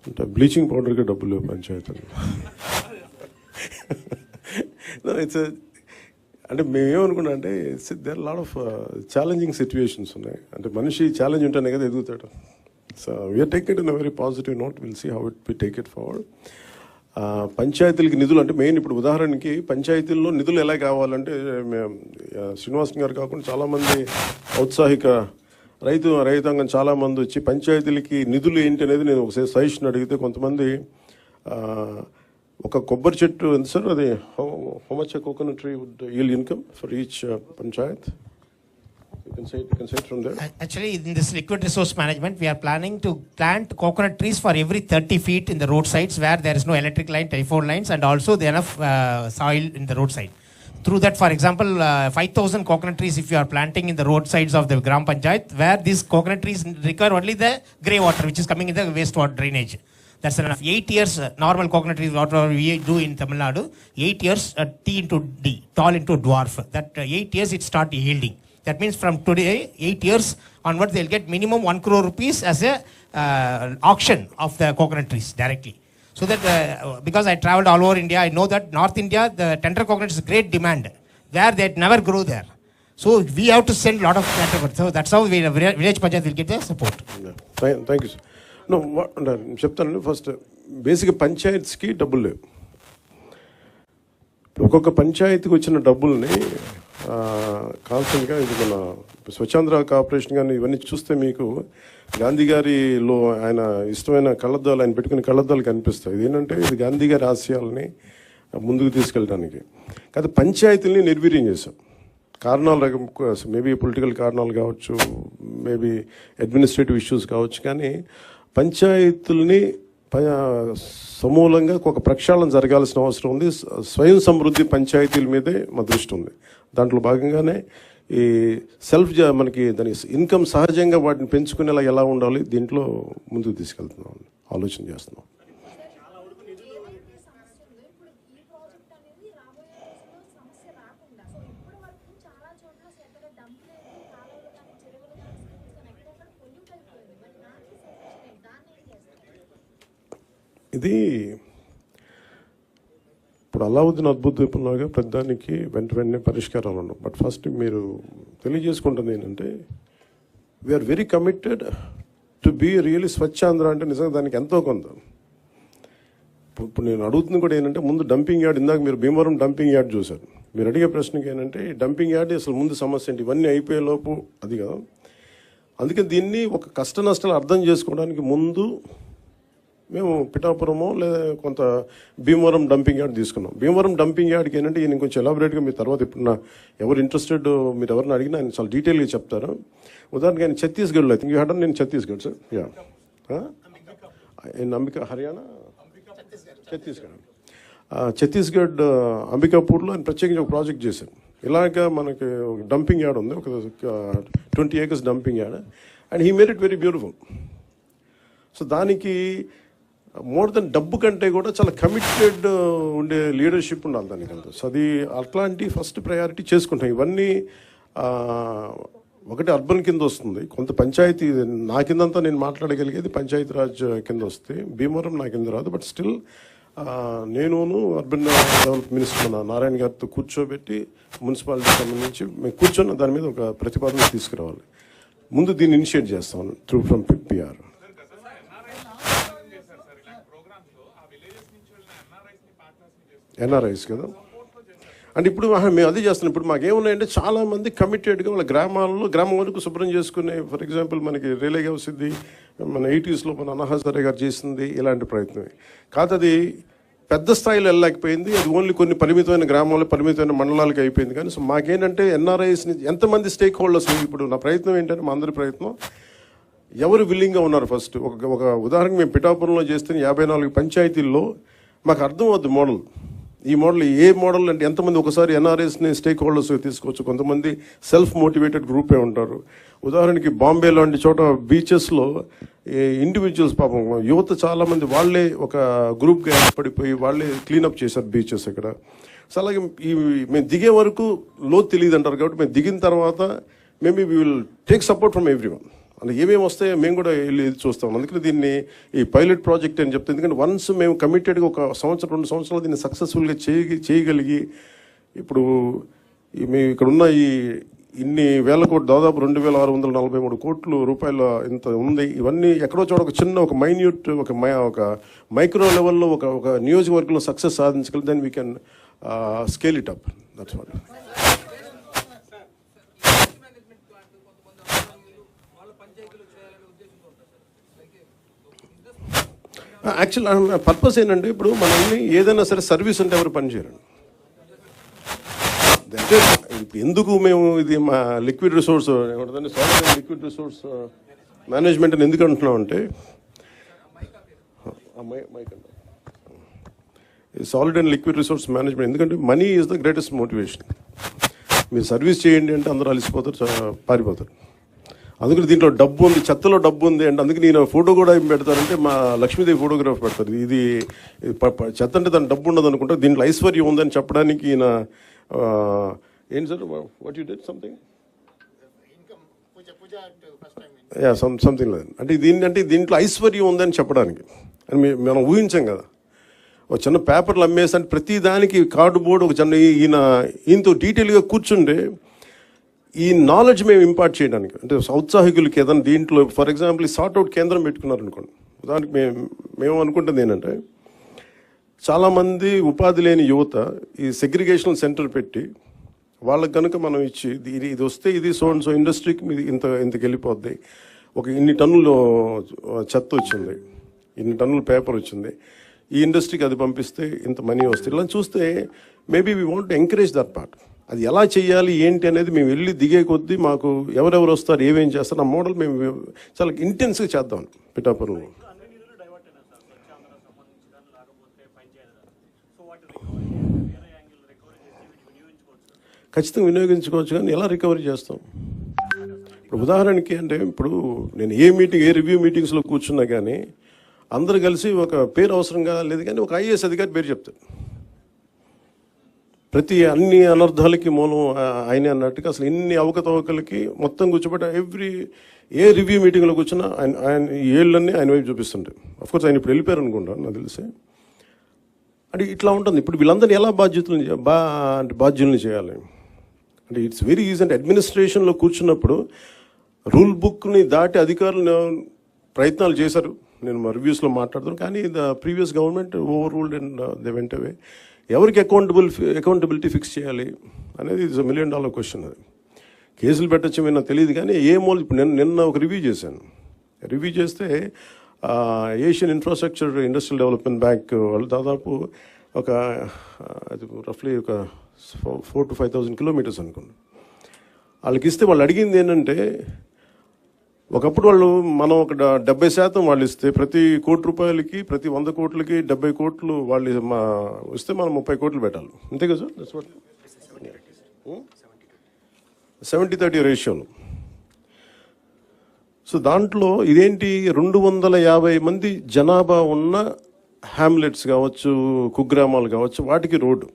అంటే బ్లీచింగ్ పౌడర్కి డబ్బులు పంచాయతీలు. ఇట్స్ అంటే మేమేమనుకున్నా అంటే there lot of challenging situations ఉన్నాయి. అంటే మనిషి ఛాలెంజ్ ఉంటేనే కదా ఎదుగుతాడు. So we're take it in a very positive note, will see how it we take it forward. పంచాయతీలకి నిధులు అంటే మెయిన్ ఇప్పుడు ఉదాహరణకి పంచాయతీల్లో నిధులు ఎలా కావాలంటే శ్రీనివాసన్ గారు కాకుండా చాలామంది ఔత్సాహిక రైతాంగం చాలామంది వచ్చి పంచాయతీలకి నిధులు ఏంటి అనేది నేను ఒకసారి సజెషన్ అడిగితే కొంతమంది ఒక కొబ్బరి చెట్టు ఎంత సార్ అది how much coconut tree wood yield income for each panchayat? You can say it from there. Actually, in this liquid resource management, we are planning to plant coconut trees for every 30 feet in the roadsides where there is no electric line, telephone lines, and also there enough soil in the roadside. Through that, for example, 5,000 coconut trees if you are planting in the roadsides of the Gram Panchayat, where these coconut trees require only the grey water which is coming in the wastewater drainage. That's enough. 8 years normal coconut trees, whatever we do in Tamil Nadu, 8 years T into D, tall into dwarf. That 8 years it start yielding. That means from today, 8 years onwards, they'll get minimum 1 crore rupees as a auction of the coconut trees directly. So that because I traveled all over India, I know that North India, the tender coconut is great demand. There they never grow there. So we have to send a lot of tender. So that's how village panchayat will get the support. Thank you, sir. No, చెప్తాను first బేసిక్గా పంచాయత్స్కి డబ్బులు లేవు. ఒక్కొక్క పంచాయతీకి వచ్చిన డబ్బుల్ని కాన్స్టెంట్గా ఇది మన స్వచ్ఛాంధ్ర కార్పొరేషన్ కానీ ఇవన్నీ చూస్తే మీకు గాంధీ గారిలో ఆయన ఇష్టమైన కళ్ళద్దాలు ఆయన పెట్టుకునే కళ్ళద్దాలు కనిపిస్తాయి. ఇది ఏంటంటే ఇది గాంధీ గారి ఆశయాల్ని ముందుకు తీసుకెళ్ళడానికి కాదు, పంచాయతీల్ని నిర్వీర్యం చేశాం. కారణాలు మేబీ పొలిటికల్ కారణాలు కావచ్చు, మేబీ అడ్మినిస్ట్రేటివ్ ఇష్యూస్ కావచ్చు, కానీ పంచాయతీల్ని సమూలంగా ఒక ప్రక్షాళన జరగాల్సిన అవసరం ఉంది. స్వయం సమృద్ధి పంచాయతీల మీదే మా దృష్టి ఉంది. దాంట్లో భాగంగానే ఈ మనకి దాని ఇన్కమ్ సహజంగా వాటిని పెంచుకునేలా ఎలా ఉండాలి దీంట్లో ముందుకు తీసుకెళ్తున్నాం, ఆలోచన చేస్తున్నాం. ఇది ఇప్పుడు అలావుద్దీన్ అద్భుత దీపంలాగా పెద్దానికి వెంటనే పరిష్కారాలు ఉండవు. బట్ ఫస్ట్ మీరు తెలియజేసుకుంటుంది ఏంటంటే we are very committed to be really Swachh Andhra. అంటే నిజంగా దానికి ఎంతో కొంత ఇప్పుడు నేను అడుగుతుంది కూడా ఏంటంటే ముందు డంపింగ్ యార్డ్, ఇందాక మీరు భీమవరం డంపింగ్ యార్డ్ చూశారు. మీరు అడిగే ప్రశ్నకి ఏంటంటే డంపింగ్ యార్డ్ అసలు ముందు సమస్య ఏంటి, ఇవన్నీ అయిపోయేలోపు అది కదా. అందుకే దీన్ని ఒక కష్ట నష్టాలు అర్థం చేసుకోవడానికి ముందు మేము పిఠాపురమో లేదా కొంత భీమవరం డంపింగ్ యార్డ్ తీసుకున్నాం. భీమవరం డంపింగ్ యార్డ్కి ఏంటంటే నేను కొంచెం ఎలాబరేట్గా మీ తర్వాత ఇప్పుడు ఎవరు ఇంట్రెస్టెడ్ మీరు ఎవరిని అడిగినా ఆయన చాలా డీటెయిల్గా చెప్తారు. ఉదాహరణకి ఆయన ఛత్తీస్గఢ్లో ఐ థింక్ యూ హ్యాడ్ నేను ఛత్తీస్గఢ్ సార్ అంబికా హర్యానా ఛత్తీస్గఢ్ అంబికాపూర్లో ఆయన ప్రత్యేకంగా ఒక ప్రాజెక్ట్ చేశారు. ఇలాగ మనకి డంపింగ్ యార్డ్ ఉంది, ఒక 20 acres dumping yard, and he made it very beautiful. So దానికి మోర్ దెన్ డబ్బు కంటే కూడా చాలా కమిటెడ్ ఉండే లీడర్షిప్ ఉండాలి దానికంతా. సో అది అట్లాంటి ఫస్ట్ ప్రయారిటీ చేసుకుంటాం. ఇవన్నీ ఒకటి అర్బన్ కింద వస్తుంది, కొంత పంచాయతీ నా కిందంతా నేను మాట్లాడగలిగేది పంచాయతీ రాజ్ కింద వస్తే, భీమవరం నా కింద రాదు. బట్ స్టిల్ నేను అర్బన్ డెవలప్ మినిస్టర్ నారాయణ గారితో కూర్చోబెట్టి మున్సిపాలిటీ సంబంధించి మేము కూర్చొని దాని మీద ఒక ప్రతిపాదన తీసుకురావాలి. ముందు దీన్ని ఇనిషియేట్ చేస్తాను త్రూ ఫ్రమ్ పిఆర్. ఎన్ఆర్ఐస్ కదా. అంటే ఇప్పుడు మేము అదే చేస్తున్నాం. ఇప్పుడు మాకేమున్నాయంటే చాలామంది కమిటెడ్గా వాళ్ళ గ్రామం వరకు శుభ్రం చేసుకునే, ఫర్ ఎగ్జాంపుల్ మనకి రిలే హౌస్ది మన 80s మన అన్నా హజారే గారు చేసింది ఇలాంటి ప్రయత్నమే కాదు. అది పెద్ద స్థాయిలో వెళ్ళలేకపోయింది. అది ఓన్లీ కొన్ని పరిమితమైన గ్రామాలు, పరిమితమైన మండలాలకి అయిపోయింది. కానీ సో మాకేంటంటే ఎన్ఆర్ఐస్ని ఎంతమంది స్టేక్ హోల్డర్స్, ఇప్పుడు నా ప్రయత్నం ఏంటంటే మా అందరి ప్రయత్నం ఎవరు విల్లింగ్గా ఉన్నారు. ఫస్ట్ ఒక ఉదాహరణకు మేము పిఠాపురంలో చేస్తే 54 పంచాయతీల్లో మాకు అర్థం అవుతుంది మోడల్. ఈ మోడల్ ఏ మోడల్ అంటే ఎంతమంది ఒకసారి ఎన్ఆర్ఎస్ని స్టేక్ హోల్డర్స్ తీసుకోవచ్చు. కొంతమంది సెల్ఫ్ మోటివేటెడ్ గ్రూపే ఉంటారు. ఉదాహరణకి బాంబే లాంటి చోట బీచెస్లో ఇండివిజువల్స్ పాపం యువత చాలామంది వాళ్ళే ఒక గ్రూప్గా ఏర్పడిపోయి వాళ్ళే క్లీనప్ చేశారు బీచెస్ ఇక్కడ. సో అలాగే మేము దిగే వరకు లోతు తెలియదు అంటారు. కాబట్టి మేము దిగిన తర్వాత maybe we will take support from every one. అలా ఏమేమి వస్తాయో మేము కూడా వెళ్ళి చూస్తాం. అందుకని దీన్ని ఈ పైలట్ ప్రాజెక్ట్ అని చెప్తాం. ఎందుకంటే వన్స్ మేము కమిటెడ్గా ఒక సంవత్సరం 2 సంవత్సరాలు దీన్ని సక్సెస్ఫుల్గా చేయగలిగి ఇప్పుడు మేము ఇక్కడ ఉన్న ఇన్ని వేల కోట్లు, దాదాపు 2643 కోట్ల రూపాయల ఇంత ఉంది. ఇవన్నీ ఎక్కడో చోట ఒక చిన్న ఒక మైన్యూట్ ఒక మైక్రో లెవెల్లో ఒక నియోజకవర్గంలో సక్సెస్ సాధించగలిగితే then we can scale it up. That's what. Actual purpose ఏంటంటే ఇప్పుడు మనల్ని ఏదైనా సరే సర్వీస్ అంటే ఎవరు పనిచేయరండి. అంటే ఇప్పుడు ఎందుకు మేము ఇది మా లిక్విడ్ రిసోర్స్ ఏమంటుందంటే solid and liquid resource management అని ఎందుకు అంటున్నాం అంటే solid and liquid resource management ఎందుకంటే money is the greatest motivation. మీరు సర్వీస్ చేయండి అంటే అందరూ అలసిపోతారు, పారిపోతారు. అందుకని దీంట్లో డబ్బు ఉంది, చెత్తలో డబ్బు ఉంది అంటే అందుకే నేను ఫోటో కూడా ఏం పెడతారంటే మా లక్ష్మీదేవి ఫోటోగ్రాఫ్ పెడతారు. ఇది చెత్త అంటే దాని డబ్బు ఉండదు అనుకుంటా, దీంట్లో ఐశ్వర్యం ఉందని చెప్పడానికి ఈయన ఏంటి sir what you did something something లేదు అంటే దీంట్లో ఐశ్వర్యం ఉందని చెప్పడానికి అని మనం ఊహించాం కదా. ఒక చిన్న పేపర్లు అమ్మేసి అంటే ప్రతి దానికి కార్డు బోర్డు ఒక చిన్న ఈయనతో డీటెయిల్గా కూర్చుంటే ఈ నాలెడ్జ్ మేము ఇంపార్ట్ చేయడానికి అంటే ఔత్సాహికులకి ఏదైనా దీంట్లో ఫర్ ఎగ్జాంపుల్ ఈ సార్ట్అవుట్ కేంద్రం పెట్టుకున్నారనుకోండి. దానికి మేము అనుకుంటుంది ఏంటంటే చాలామంది ఉపాధి లేని యువత ఈ సెగ్రిగేషన్ సెంటర్ పెట్టి వాళ్ళకి కనుక మనం ఇచ్చి ఇది వస్తే ఇది సో ఇండస్ట్రీకి మీది ఇంతకు వెళ్ళిపోద్ది, ఇన్ని టన్నులు చెత్త వచ్చింది, ఇన్ని టన్నులు పేపర్ వచ్చింది, ఈ ఇండస్ట్రీకి అది పంపిస్తే ఇంత మనీ వస్తుంది. ఇలా చూస్తే maybe we want encourage that part. అది ఎలా చేయాలి ఏంటి అనేది మేము వెళ్ళి దిగే కొద్దీ మాకు ఎవరెవరు వస్తారు ఏమేం చేస్తారు ఆ మోడల్ మేము చాలా ఇంటెన్స్గా చేద్దాం పిఠాపురంలో. ఖచ్చితంగా వినియోగించుకోవచ్చు, కానీ ఎలా రికవరీ చేస్తాం? ఇప్పుడు ఉదాహరణకి అంటే ఇప్పుడు నేను ఏ రివ్యూ మీటింగ్స్లో కూర్చున్నా కానీ అందరు కలిసి ఒక పేరు అవసరంగా లేదు కానీ ఒక ఐఏఎస్ అధికారి పేరు చెప్తారు. అన్ని అనర్థాలకి మూలం ఆయనే అన్నట్టుగా అసలు ఇన్ని అవకతవకలకి మొత్తం కూర్చోబెట్టి ఏ రివ్యూ మీటింగ్లో కూర్చున్నా ఆయన ఏళ్ళన్నీ ఆయన వైపు చూపిస్తుంటాయి. అఫ్కోర్స్ ఆయన ఇప్పుడు వెళ్ళిపోయారు అనుకుంటా నాకు తెలిసి. అంటే ఇట్లా ఉంటుంది. ఇప్పుడు వీళ్ళందరినీ ఎలా బాధ్యుల్ని చేయాలి అంటే ఇట్స్ వెరీ ఈజీ. అంటే అడ్మినిస్ట్రేషన్లో కూర్చున్నప్పుడు రూల్ బుక్ని దాటి అధికారులు ప్రయత్నాలు చేశారు. నేను మా రివ్యూస్లో మాట్లాడుతాను, కానీ the previous government over ruled and they went away. ఎవరికి అకౌంటబిలిటీ ఫిక్స్ చేయాలి అనేది ఇట్స్ $1 million క్వశ్చన్. అది కేసులు పెట్టచ్చు నాకు తెలియదు, కానీ ఇప్పుడు నిన్న ఒక రివ్యూ చేశాను. రివ్యూ చేస్తే Asian infrastructure industrial development bank వాళ్ళు దాదాపు రఫ్లీ 4,000 to 5,000 kilometers అనుకోండి. వాళ్ళకి ఇస్తే వాళ్ళు అడిగింది ఏంటంటే ఒకప్పుడు మనం 70% వాళ్ళు ఇస్తే ప్రతి ₹1,00,00,000కి ప్రతి 100 కోట్లకి 70 కోట్లు వాళ్ళు ఇస్తే మనం 30 కోట్లు పెట్టాలి. అంతే కదా సార్? దట్స్ వాట్ 70-30 రేషియోలో. సో దాంట్లో ఇదేంటి 250 మంది జనాభా ఉన్న హ్యామ్లెట్స్ కావచ్చు, కుగ్రామాలు కావచ్చు, వాటికి రోడ్డు